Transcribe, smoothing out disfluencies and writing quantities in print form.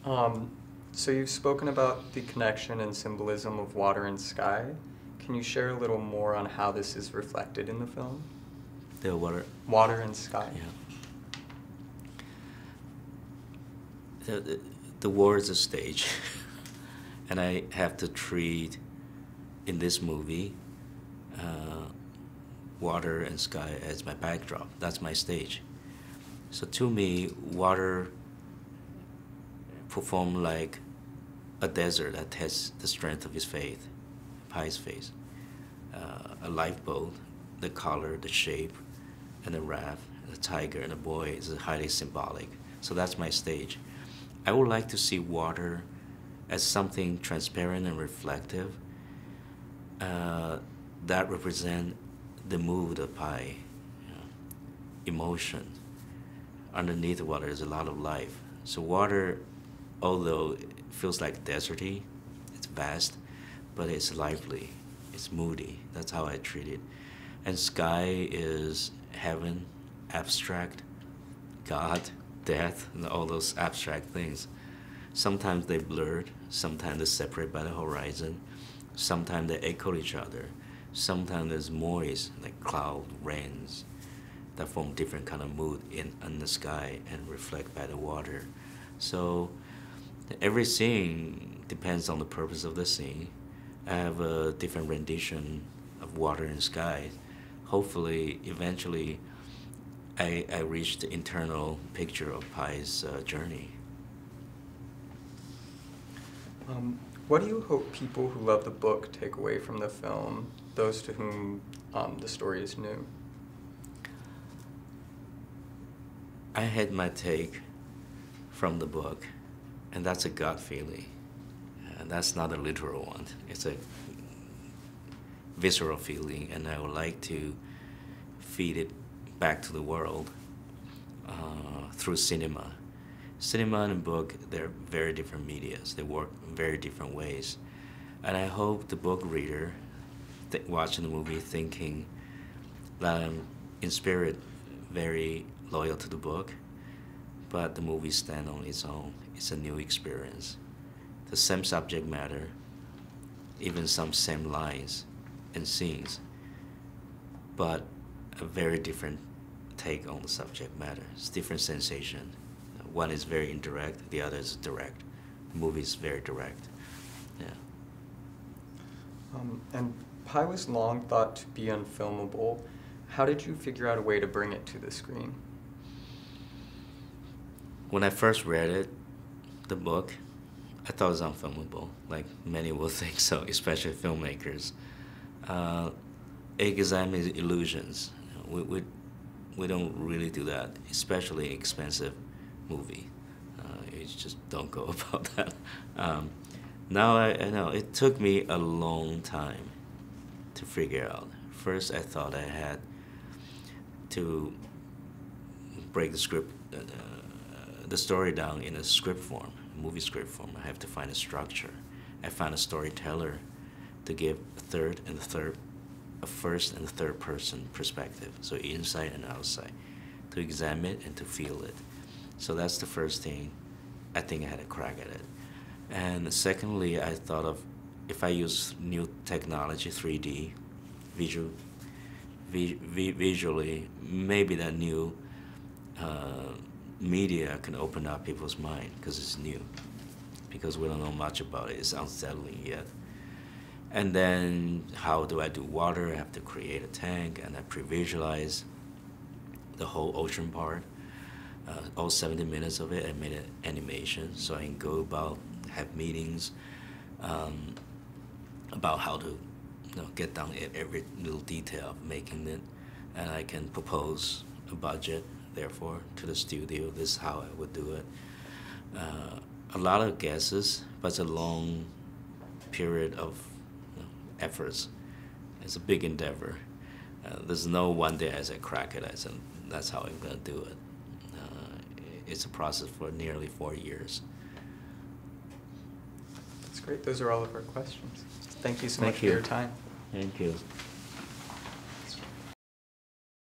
Um, so you've spoken about the connection and symbolism of water and sky. Can you share a little more on how this is reflected in the film? The water. Water and sky. Yeah. The war is a stage, and I have to treat, in this movie, water and sky as my backdrop. That's my stage. So to me, water performed like a desert that tests the strength of his faith, Pai's faith. A lifeboat, the color, the shape, and the raft, the tiger and the boy is highly symbolic. So that's my stage. I would like to see water as something transparent and reflective that represent the mood of Pai, emotion. Underneath the water is a lot of life. So water, although it feels like deserty, it's vast, but it's lively, it's moody. That's how I treat it. And sky is heaven, abstract, God, death, and all those abstract things. Sometimes they blurred, sometimes they're separated by the horizon, sometimes they echo each other. Sometimes there's moist, like cloud, rains, that form different kind of mood in the sky and reflect by the water. So every scene depends on the purpose of the scene. I have a different rendition of water and sky. Hopefully, eventually, I reach the internal picture of Pai's journey. What do you hope people who love the book take away from the film, those to whom the story is new? I had my take from the book, and that's a gut feeling. That's not a literal one. It's a visceral feeling, and I would like to feed it back to the world through cinema. Cinema and book, they're very different medias. They work in very different ways. And I hope the book reader watching the movie thinking that I'm in spirit very loyal to the book, but the movie stands on its own. It's a new experience. The same subject matter, even some same lines and scenes, but a very different take on the subject matter. It's different sensation. One is very indirect, the other is direct. The movie is very direct. Yeah. And Pai was long thought to be unfilmable. How did you figure out a way to bring it to the screen? When I first read it, the book, I thought it was unfilmable, like many will think so, especially filmmakers. Examine illusions. We don't really do that, especially expensive movie. You just don't go about that. Now I know it took me a long time to figure out. First, I thought I had to break the script, the story down in a script form, a movie script form. I have to find a structure. I found a storyteller to give a first and third person perspective, so inside and outside, to examine it and to feel it. So that's the first thing. I think I had a crack at it. And secondly, I thought of if I use new technology, 3D, visually, maybe that new media can open up people's mind because it's new, because we don't know much about it. It's unsettling yet. And then how do I do water? I have to create a tank, and I pre-visualize the whole ocean part. All 70 minutes of it, I made an animation so I can go about, have meetings about how to get down at every little detail of making it, and I can propose a budget, therefore, to the studio. This is how I would do it. A lot of guesses, but it's a long period of efforts. It's a big endeavor. There's no one day I said crack it, I said that's how I'm going to do it. It's a process for nearly 4 years. That's great. Those are all of our questions. Thank you so much for your time. Thank you.